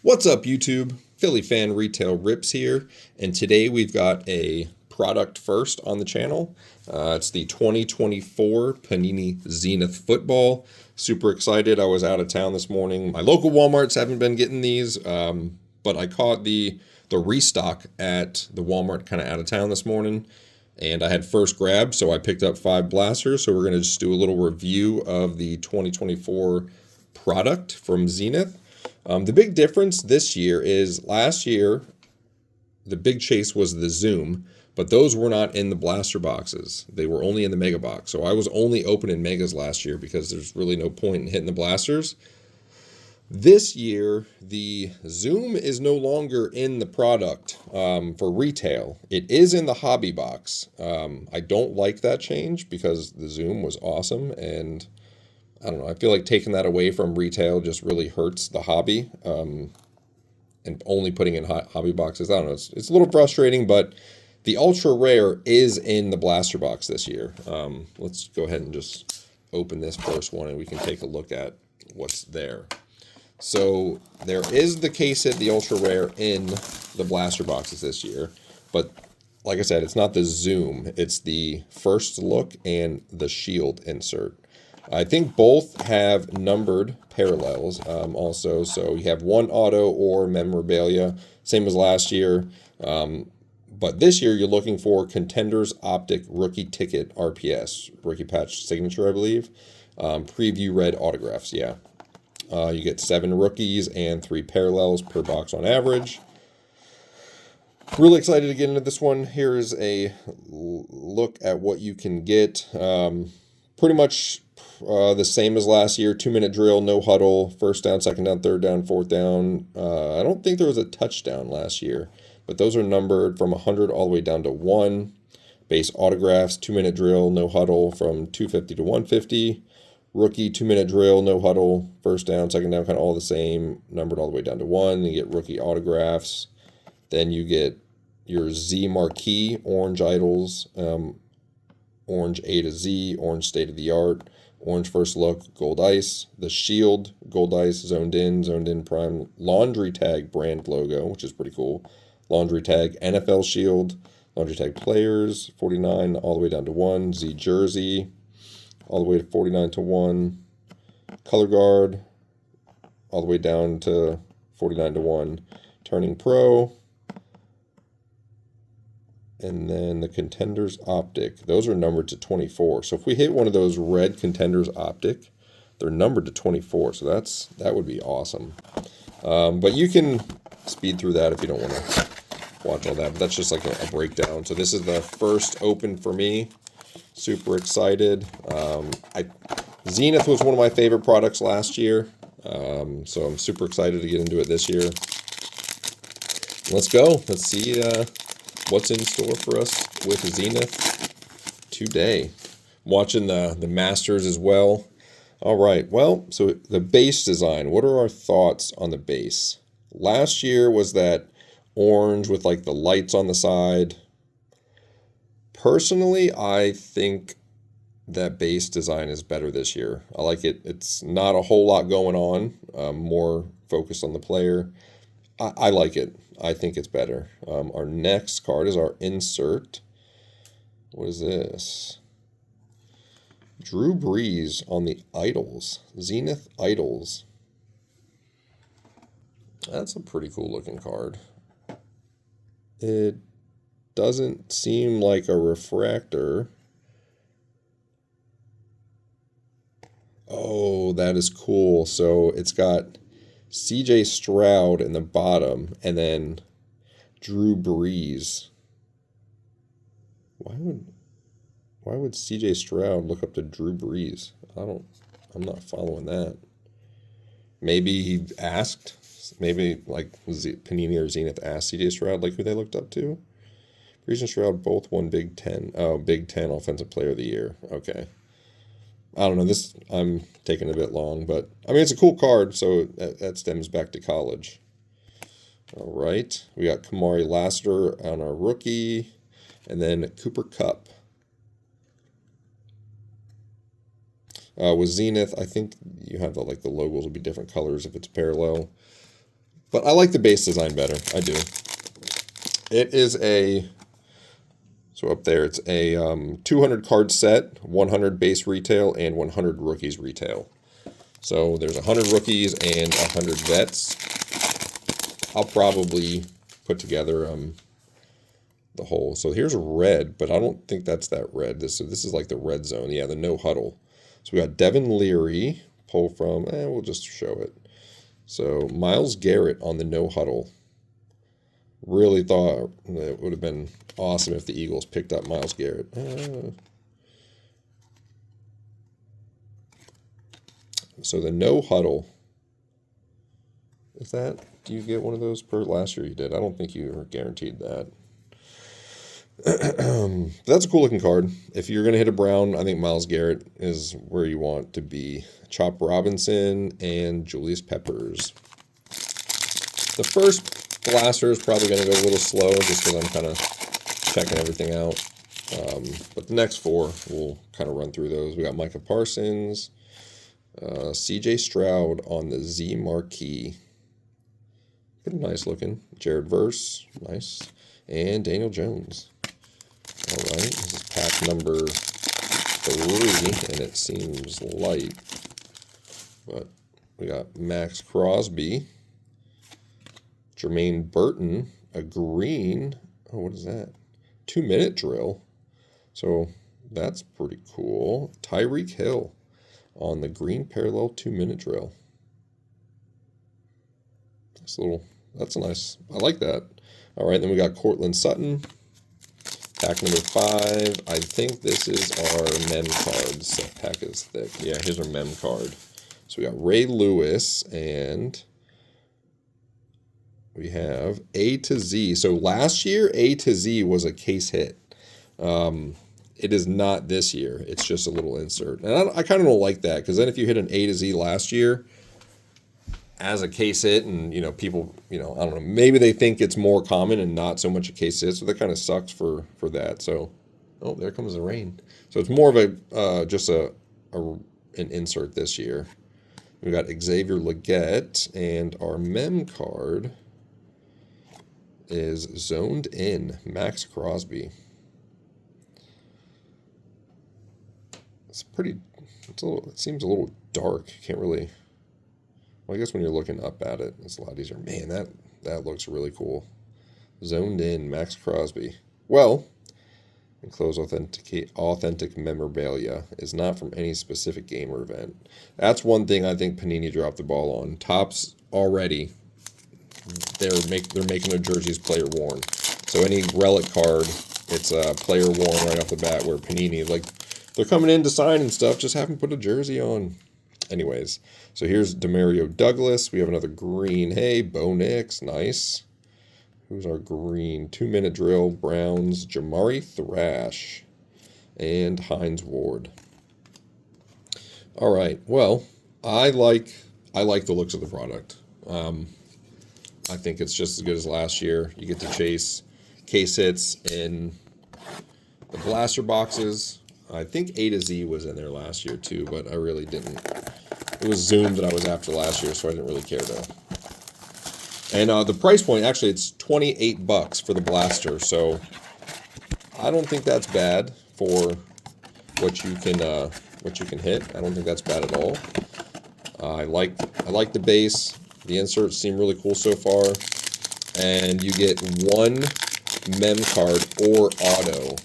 What's up, YouTube? Philly Fan Retail Rips here, and today we've got a product first on the channel. It's the 2024 Panini Zenith football. Super excited. I was out of town this morning. My local Walmarts haven't been getting these, but I caught the restock at the Walmart kind of out of town this morning, and I had first grab, so I picked up 5 blasters. So we're going to just do a little review of the 2024 product from Zenith. The big difference this year is last year, the big chase was the Zoom, but those were not in the blaster boxes. They were only in the mega box. So I was only opening megas last year because there's really no point in hitting the blasters. This year, the Zoom is no longer in the product for retail. It is in the hobby box. I don't like that change because the Zoom was awesome, and I don't know. I feel like taking that away from retail just really hurts the hobby, and only putting in hobby boxes. I don't know. It's a little frustrating, but the ultra rare is in the blaster box this year. Let's go ahead and just open this first one, and we can take a look at what's there. So there is the case hit, the ultra rare in the blaster boxes this year, but like I said, it's not the Zoom. It's the first look and the shield insert. I think both have numbered parallels also. So you have one auto or memorabilia, same as last year. But this year you're looking for Contenders Optic Rookie Ticket RPS, Rookie Patch Signature, I believe. Preview Red Autographs, yeah. You get 7 rookies and 3 parallels per box on average. Really excited to get into this one. Here's a look at what you can get. Pretty much the same as last year. 2-minute drill, no huddle, first down, second down, third down, fourth down. I don't think there was a touchdown last year, but those are numbered from 100 all the way down to 1. Base autographs, 2-minute drill, no huddle from 250 to 150. Rookie 2-minute drill, no huddle, first down, second down, kind of all the same, numbered all the way down to 1. You get rookie autographs. Then you get your Z Marquee, Orange Idols, Orange A to Z, Orange State of the Art, Orange First Look, Gold Ice, the Shield, Gold Ice, Zoned In Prime, Laundry Tag brand logo, which is pretty cool. Laundry Tag NFL Shield, Laundry Tag Players, 49 all the way down to 1, Z Jersey, all the way to 49 to 1, Color Guard, all the way down to 49 to 1, Turning Pro, and then the Contenders Optic. Those are numbered to 24. So if we hit one of those red Contenders Optic, they're numbered to 24. So that would be awesome. But you can speed through that if you don't want to watch all that. But that's just like a breakdown. So this is the first open for me. Super excited. Zenith was one of my favorite products last year. So I'm super excited to get into it this year. Let's go. Let's see what's in store for us with Zenith today. I'm watching the Masters as well. All right, well, so the base design, what are our thoughts on the base? Last year was that orange with like the lights on the side. Personally, I think that base design is better this year. I like it. It's not a whole lot going on, more focused on the player. I like it. I think it's better. Our next card is our insert. What is this? Drew Brees on the Idols. Zenith Idols. That's a pretty cool looking card. It doesn't seem like a refractor. Oh, that is cool. So it's got CJ Stroud in the bottom, and then Drew Brees. Why would CJ Stroud look up to Drew Brees? I'm not following that. Maybe he asked. Maybe like Panini or Zenith asked CJ Stroud like who they looked up to. Brees and Stroud both won Big Ten. Oh, Big Ten Offensive Player of the Year. Okay. I don't know, this I'm taking a bit long, but I mean, it's a cool card, so that stems back to college. All right, we got Kamari Lassiter on our rookie, and then Cooper Kupp. With Zenith, I think you have the logos will be different colors if it's parallel. But I like the base design better. I do. It is a, so up there, it's a 200 card set, 100 base retail, and 100 rookies retail. So there's 100 rookies and 100 vets. I'll probably put together the whole. So here's red, but I don't think that's that red. This is like the red zone. Yeah, the no huddle. So we got Devin Leary, pull from, we'll just show it. So Myles Garrett on the no huddle. Really thought it would have been awesome if the Eagles picked up Myles Garrett. So the no huddle. Is that, do you get one of those per last year? You did. I don't think you were guaranteed that. That's a cool looking card. If you're going to hit a brown, I think Myles Garrett is where you want to be. Chop Robinson and Julius Peppers. The first blaster is probably going to go a little slow just because I'm kind of checking everything out. But the next four, we'll kind of run through those. We got Micah Parsons, CJ Stroud on the Z Marquee. Pretty nice looking. Jared Verse, nice. And Daniel Jones. All right, this is pack number 3, and it seems light. But we got Max Crosby, Jermaine Burton, a green. Oh, what is that? 2-minute drill. So that's pretty cool. Tyreek Hill on the green parallel 2-minute drill. That's a nice. I like that. All right, then we got Cortland Sutton. Pack number 5. I think this is our mem cards. That pack is thick. Yeah, here's our mem card. So we got Ray Lewis, and we have A to Z. So last year, A to Z was a case hit. It is not this year. It's just a little insert. And I kind of don't like that, because then if you hit an A to Z last year as a case hit, and, people, I don't know, maybe they think it's more common and not so much a case hit, so that kind of sucks for that. So, oh, there comes the rain. So it's more of a just an insert this year. We got Xavier Legette, and our mem card is zoned in Max Crosby. It seems a little dark. Can't really. Well, I guess when you're looking up at it, it's a lot easier. Man, that looks really cool. Zoned in, Max Crosby. Well, enclosed authentic memorabilia is not from any specific game or event. That's one thing I think Panini dropped the ball on. Topps already, they're making their jerseys player worn. So any relic card, it's player worn right off the bat. Where Panini, they're coming in to sign and stuff, just have them put a jersey on. Anyways, so here's Demario Douglas. We have another green. Hey, Bo Nix. Nice. Who's our green? 2-minute drill. Browns. Jamari Thrash. And Hines Ward. All right. Well, I like the looks of the product. I think it's just as good as last year. You get to chase case hits in the blaster boxes. I think A to Z was in there last year too, but I really didn't. It was Zoom that I was after last year, so I didn't really care to. And the price point, actually, it's $28 for the blaster, so I don't think that's bad for what you can hit. I don't think that's bad at all. I like the base. The inserts seem really cool so far, and you get one mem card or auto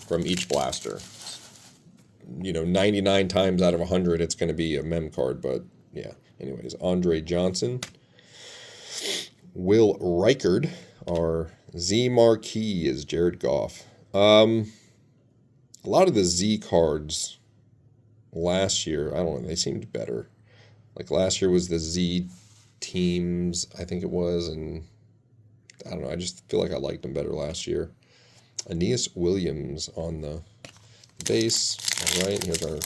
from each blaster. 99 times out of 100, it's going to be a mem card, but yeah. Anyways, Andre Johnson. Will Reichard. Our Z Marquee is Jared Goff. A lot of the Z cards last year, I don't know, they seemed better. Like last year was the Z teams, I think it was, and I don't know, I just feel like I liked them better last year. Aeneas Williams on the base. All right, here's our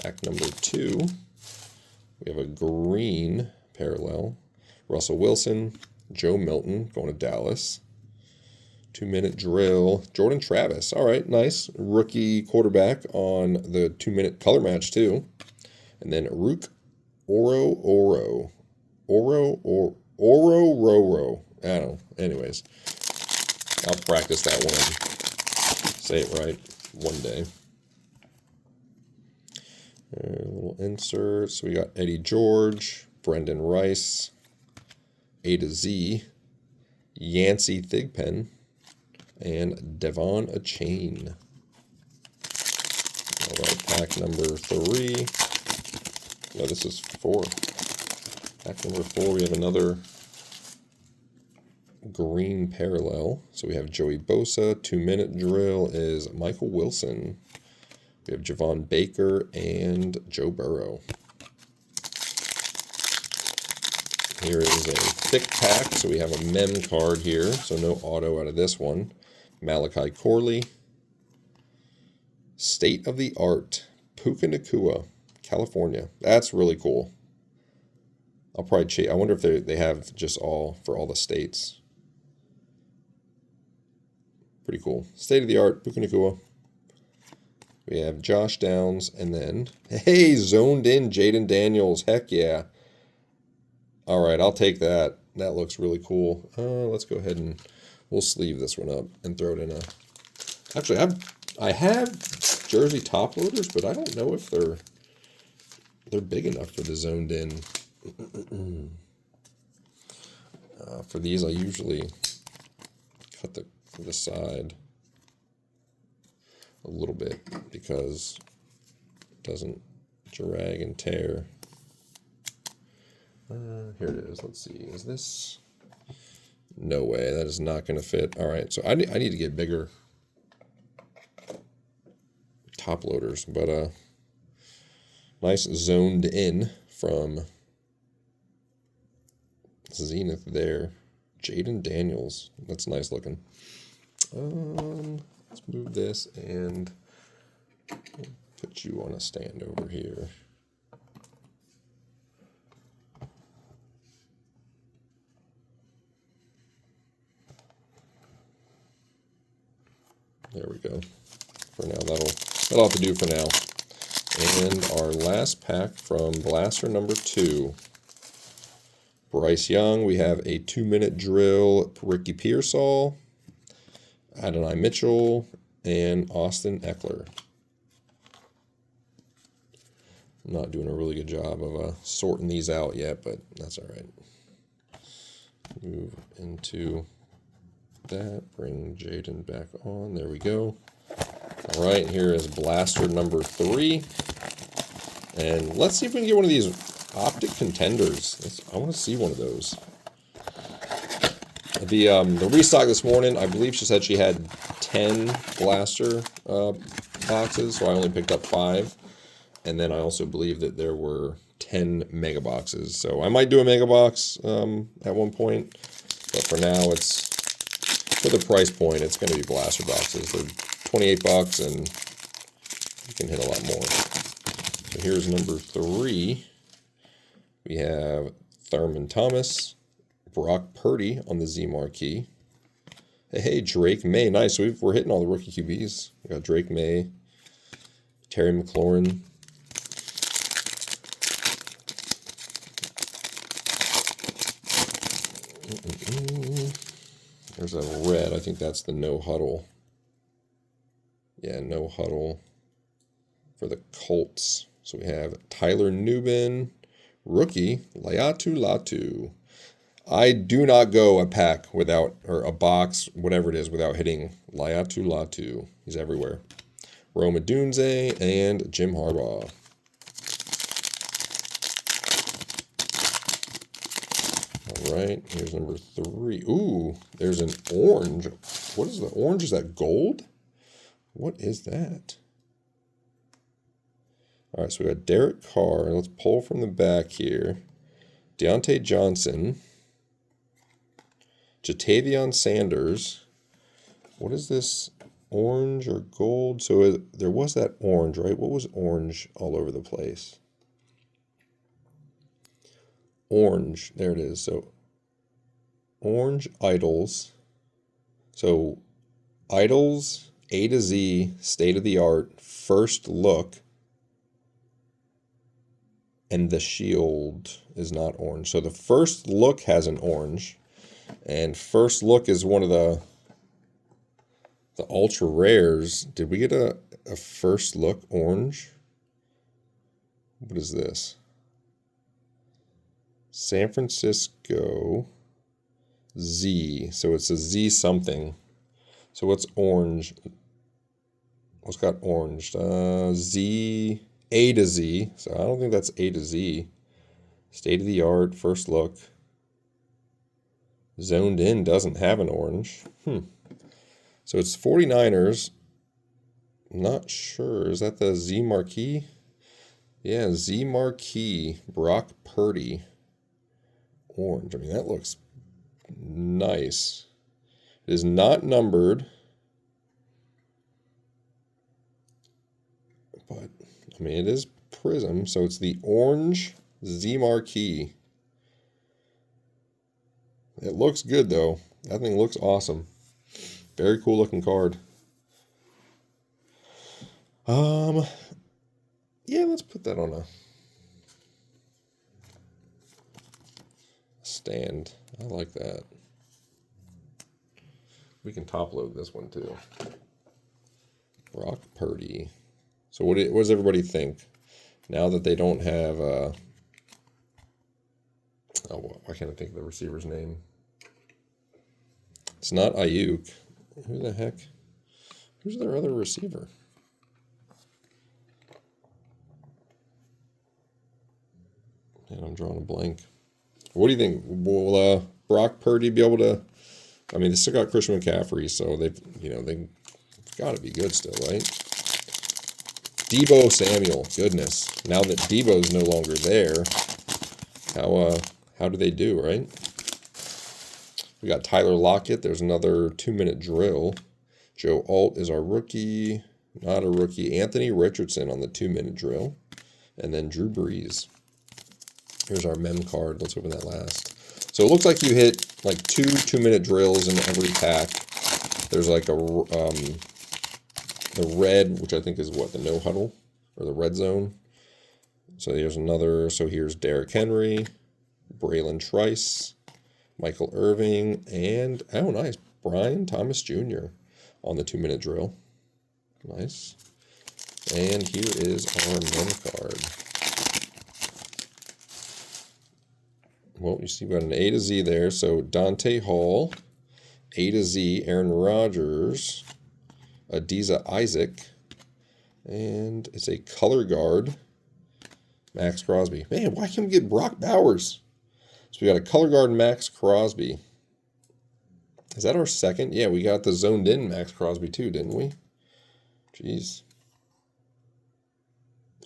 pack number 2. We have a green parallel. Russell Wilson, Joe Milton going to Dallas. 2-minute drill. Jordan Travis. All right, nice. Rookie quarterback on the 2-minute color match too. And then Rook Oro. Oro Roro. I don't know. Anyways, I'll practice that one and say it right one day. Little inserts. We got Eddie George, Brendan Rice, A to Z, Yancey Thigpen, and Devon Achane. All right, pack number 3. No, this is 4. Pack number 4, we have another green parallel. So we have Joey Bosa. 2-minute drill is Michael Wilson. We have Javon Baker and Joe Burrow. Here is a thick pack. So we have a mem card here. So no auto out of this one. Malachi Corley. State of the Art. Puka Nacua, California. That's really cool. I'll probably check. I wonder if they have just all for all the states. Pretty cool. State of the Art, Puka Nacua. We have Josh Downs, and then, hey, zoned in Jaden Daniels. Heck yeah. All right, I'll take that. That looks really cool. Let's go ahead and we'll sleeve this one up and throw it in a... Actually, I have jersey top loaders, but I don't know if they're big enough for the zoned in. For these, I usually cut the side a little bit because it doesn't drag and tear. Here it is. Let's see. Is this? No way. That is not going to fit. All right. So I need to get bigger top loaders, but nice zoned in from Zenith there. Jaden Daniels. That's nice looking. Let's move this and put you on a stand over here. There we go. For now, that'll have to do for now. And our last pack from Blaster number 2. Bryce Young. We have a 2-minute drill. Ricky Pearsall, Adonai Mitchell, and Austin Eckler. I'm not doing a really good job of sorting these out yet, but that's all right. Move into that. Bring Jaden back on. There we go. All right, here is Blaster number 3. And let's see if we can get one of these optic contenders. I want to see one of those. The restock this morning, I believe she said she had 10 Blaster boxes, so I only picked up 5. And then I also believe that there were 10 mega boxes. So I might do a mega box at one point, but for now, it's for the price point, it's going to be Blaster boxes. They're $28, and you can hit a lot more. So here's number 3. We have Thurman Thomas, Brock Purdy on the Z Marquee. Hey, Drake May. Nice. So we're hitting all the rookie QBs. We got Drake May, Terry McLaurin. There's a red. I think that's the no huddle. Yeah, no huddle for the Colts. So we have Tyler Nubin, rookie, Laiatu Latu. I do not go a pack without, or a box, whatever it is, without hitting Laiatu Latu. He's everywhere. Rome Odunze and Jim Harbaugh. All right, here's number 3. Ooh, there's an orange. What is the orange? Is that gold? What is that? All right, so we got Derek Carr. Let's pull from the back here. Deontay Johnson. Jatavion Sanders. What is this? Orange or gold? So there was that orange, right? What was orange all over the place? Orange. There it is. So orange idols. So idols, A to Z, state of the art, first look. and the shield is not orange. So the first look has an orange, and first look is one of the ultra rares. Did we get a first look orange? What is this? San Francisco Z. So it's a Z something. So what's orange? What's got orange? Z, A to Z. So I don't think that's A to Z. State of the art, first look. Zoned in doesn't have an orange. So it's 49ers. Not sure. Is that the Z Marquee? Yeah, Z Marquee. Brock Purdy. Orange. I mean, that looks nice. It is not numbered. But, I mean, it is Prism. So it's the orange Z Marquee. It looks good, though. That thing looks awesome. Very cool looking card. Yeah, let's put that on a stand. I like that. We can top load this one too. Brock Purdy. So what does everybody think? Now that they don't have why can't I think of the receiver's name? It's not Ayuk. Who the heck? Who's their other receiver? And I'm drawing a blank. What do you think? Will Brock Purdy be able to? I mean, they still got Christian McCaffrey, so they've got to be good still, right? Deebo Samuel, goodness. Now that Deebo's no longer there, how do they do, right? We got Tyler Lockett. There's another 2-minute drill. Joe Alt is our rookie. Not a rookie. Anthony Richardson on the 2-minute drill. And then Drew Brees. Here's our mem card. Let's open that last. So it looks like you hit like 2-minute drills in every pack. There's like the red, which I think is what, the no huddle or the red zone. So here's another. So here's Derrick Henry, Braylon Trice, Michael Irving, and oh nice, Brian Thomas Jr. on the 2-minute drill. Nice. And here is our mem card. Well, you see we got an A to Z there. So Dante Hall, A to Z, Aaron Rodgers, Adiza Isaac, and it's a color guard, Max Crosby. Man, why can't we get Brock Bowers? So we got a color guard Max Crosby. Is that our second? Yeah, we got the zoned in Max Crosby too, didn't we? Jeez.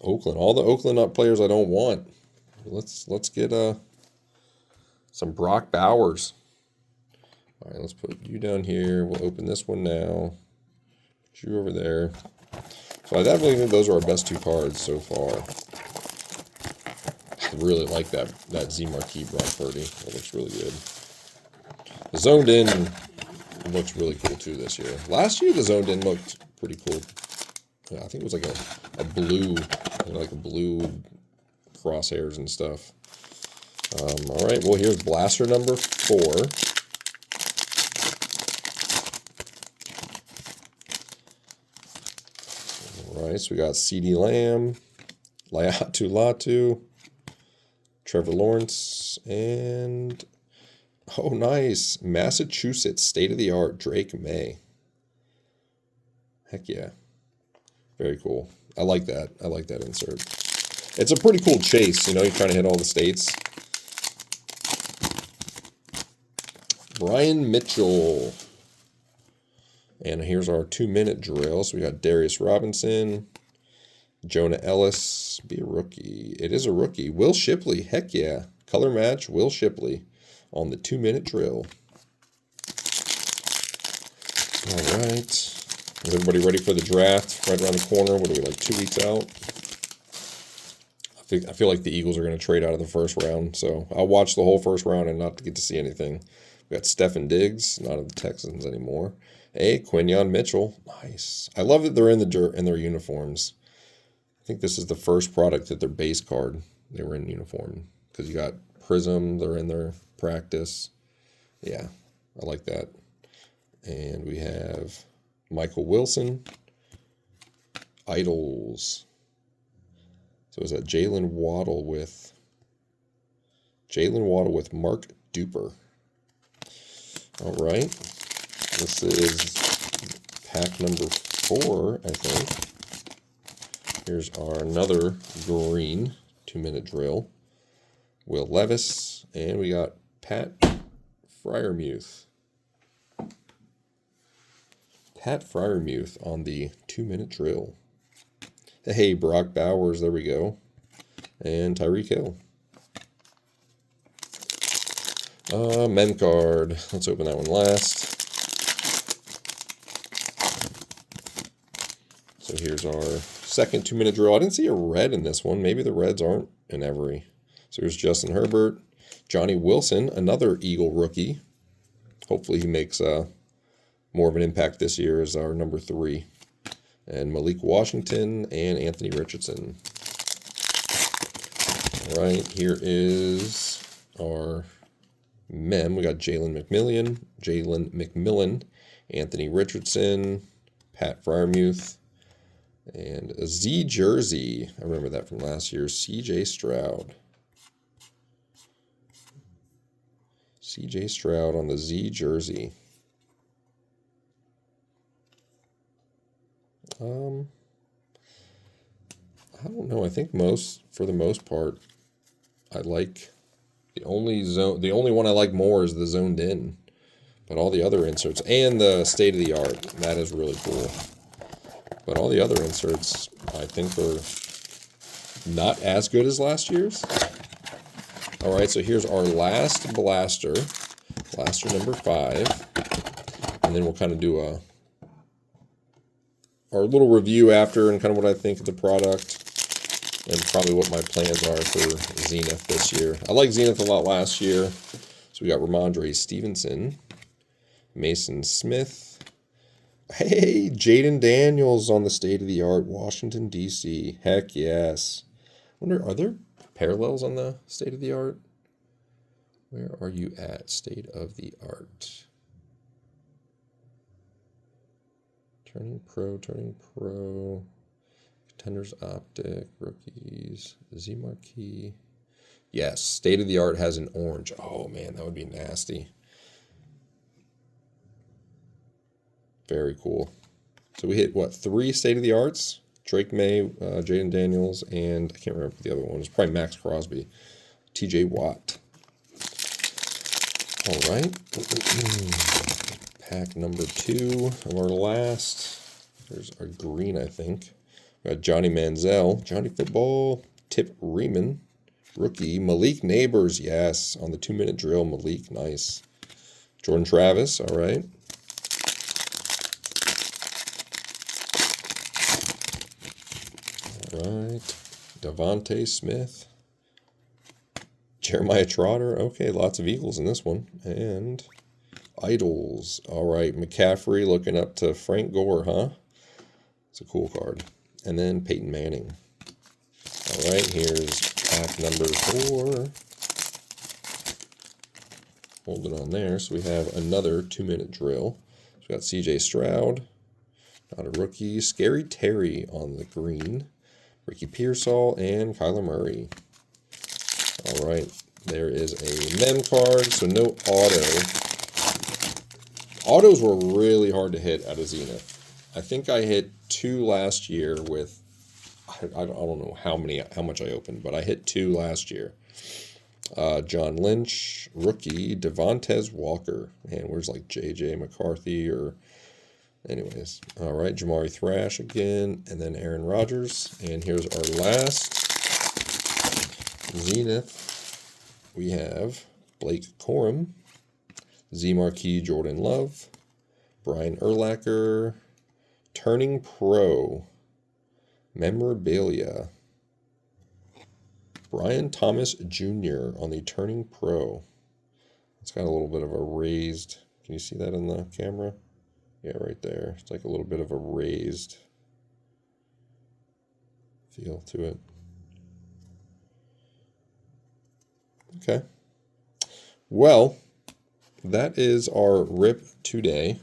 Oakland. All the Oakland players I don't want. Let's get some Brock Bowers. All right, let's put you down here. We'll open this one now. Put you over there. So I definitely think those are our best 2 cards so far. I really like that Z Marquee Brock Purdy. It looks really good. The zoned in looks really cool too this year. Last year the zoned in looked pretty cool. Yeah, I think it was like a blue, like a blue crosshairs and stuff. All right, well, here's blaster number 4. All right, so we got CeeDee Lamb, Latu, Trevor Lawrence, and, oh, nice, Massachusetts, state-of-the-art, Drake May. Heck yeah. Very cool. I like that. I like that insert. It's a pretty cool chase, you're trying to hit all the states. Brian Mitchell. And here's our 2-minute drill. So we got Darius Robinson, Jonah Ellis, be a rookie. It is a rookie. Will Shipley, heck yeah. Color match, Will Shipley on the 2-minute drill. All right. Is everybody ready for the draft? Right around the corner. What are we, like 2 weeks out? I feel like the Eagles are going to trade out of the first round. So I'll watch the whole first round and not get to see anything. We got Stefan Diggs, not of the Texans anymore. Hey, Quinyon Mitchell. Nice. I love that they're in their uniforms. I think this is the first product that their base card. they were in uniform. Because you got Prism, they're in their practice. Yeah, I like that. And we have Michael Wilson, Idols. So is that Jalen Waddle with Mark Duper. All right. This is pack number 4, I think. Here's our another green 2-minute drill. Will Levis, and we got Pat Freiermuth. Pat Freiermuth on the 2-minute drill. Hey, Brock Bowers, there we go. And Tyreek Hill. Mem card. Let's open that one last. So here's our second 2-minute drill. I didn't see a red in this one. Maybe the reds aren't in every. So here's Justin Herbert. Johnny Wilson, another Eagle rookie. Hopefully he makes more of an impact this year as our number 3. And Malik Washington and Anthony Richardson. All right, here is our mem. We got Jalen McMillan, Anthony Richardson, Pat Freiermuth, and a Z jersey. I remember that from last year. CJ Stroud. CJ Stroud on the Z jersey. I don't know. I think for the most part, I like the only one I like more is the zoned in, but all the other inserts and the state of the art, that is really cool. But all the other inserts, I think, are not as good as last year's. All right, so here's our last blaster number 5, and then we'll kind of do our little review after and kind of what I think of the product and probably what my plans are for Zenith this year. I liked Zenith a lot last year. So we got Ramondre Stevenson, Mason Smith. Hey, Jaden Daniels on the state-of-the-art Washington, D.C. Heck yes. Wonder, are there parallels on the state-of-the-art? Where are you at, state-of-the-art? Turning pro. Contenders Optic, rookies, Z Marquee. Yes, State of the Art has an orange. Oh man, that would be nasty. Very cool. So we hit, what, 3 State of the Arts? Drake May, Jaden Daniels, and I can't remember the other one. It's probably Max Crosby. TJ Watt. All right. Pack number 2 of our last. There's our green, I think. Got Johnny Manziel, Johnny Football, Tip Riemann, rookie, Malik Neighbors, yes, on the 2-minute drill, Malik, nice. Jordan Travis, all right. All right, Devontae Smith, Jeremiah Trotter, okay, lots of Eagles in this one, and Idols, all right, McCaffrey looking up to Frank Gore, huh? It's a cool card. And then Peyton Manning. All right, here's pack number 4. Hold it on there. So we have another 2-minute drill. So we got CJ Stroud, not a rookie. Scary Terry on the green. Ricky Pearsall and Kyler Murray. All right, there is a mem card. So no auto. Autos were really hard to hit out of Zenith. I think I hit 2 last year with, I don't know how much I opened, but I hit 2 last year. John Lynch, rookie, Devontae Walker. Man, where's like J.J. McCarthy or, anyways. All right, Jamari Thrash again, and then Aaron Rodgers. And here's our last Zenith. We have Blake Corum, Z Marquee Jordan Love, Brian Urlacher, Turning Pro, Memorabilia, Brian Thomas Jr. on the Turning Pro. It's got a little bit of a raised, can you see that in the camera? Yeah, right there. It's like a little bit of a raised feel to it. Okay. Well, that is our rip today.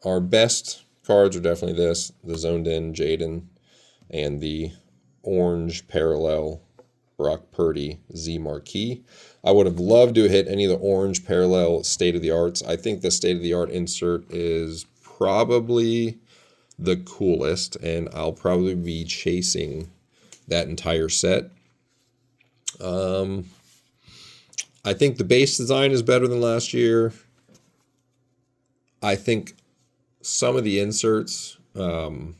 Our best cards are definitely the Zoned In Jaden, and the orange parallel Brock Purdy Z Marquee. I would have loved to hit any of the orange parallel State of the Arts. I think the State of the Art insert is probably the coolest, and I'll probably be chasing that entire set. I think the base design is better than last year. I think some of the inserts look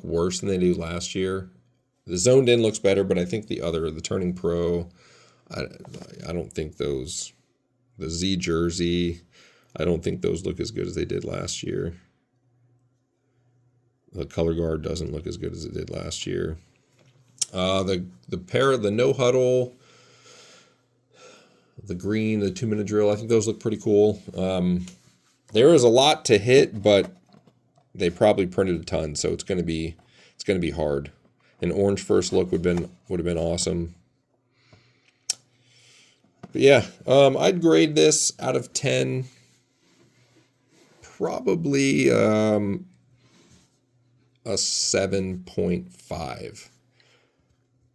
worse than they do last year. The Zoned In looks better, but I think the Turning Pro, I don't think those, the Z Jersey, I don't think those look as good as they did last year. The color guard doesn't look as good as it did last year. The no huddle, the green, the 2-minute drill, I think those look pretty cool. There is a lot to hit, but they probably printed a ton, so it's gonna be hard. An orange first look would have been awesome. But yeah, I'd grade this out of 10. Probably a 7.5.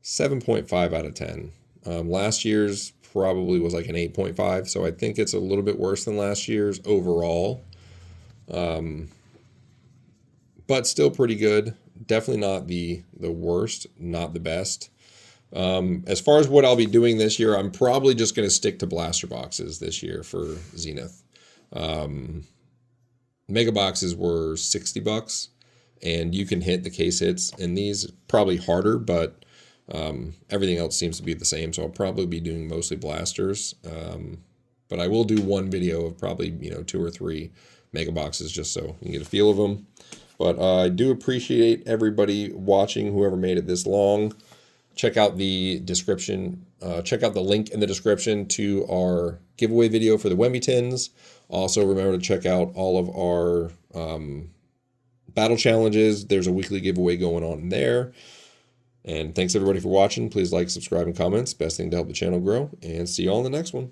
7.5 out of 10. Last year's probably was like an 8.5, so I think it's a little bit worse than last year's overall. But still pretty good. Definitely not the worst, not the best. As far as what I'll be doing this year, I'm probably just going to stick to blaster boxes this year for Zenith. Mega boxes were $60, and you can hit the case hits in these. Probably harder, but everything else seems to be the same, so I'll probably be doing mostly blasters. But I will do one video of probably 2 or 3 mega boxes just so you can get a feel of them. But I do appreciate everybody watching, whoever made it this long. Check out the description. Check out the link in the description to our giveaway video for the Wemby tins. Also, remember to check out all of our battle challenges. There's a weekly giveaway going on there. And thanks everybody for watching. Please like, subscribe, and comments. Best thing to help the channel grow. And see you all in the next one.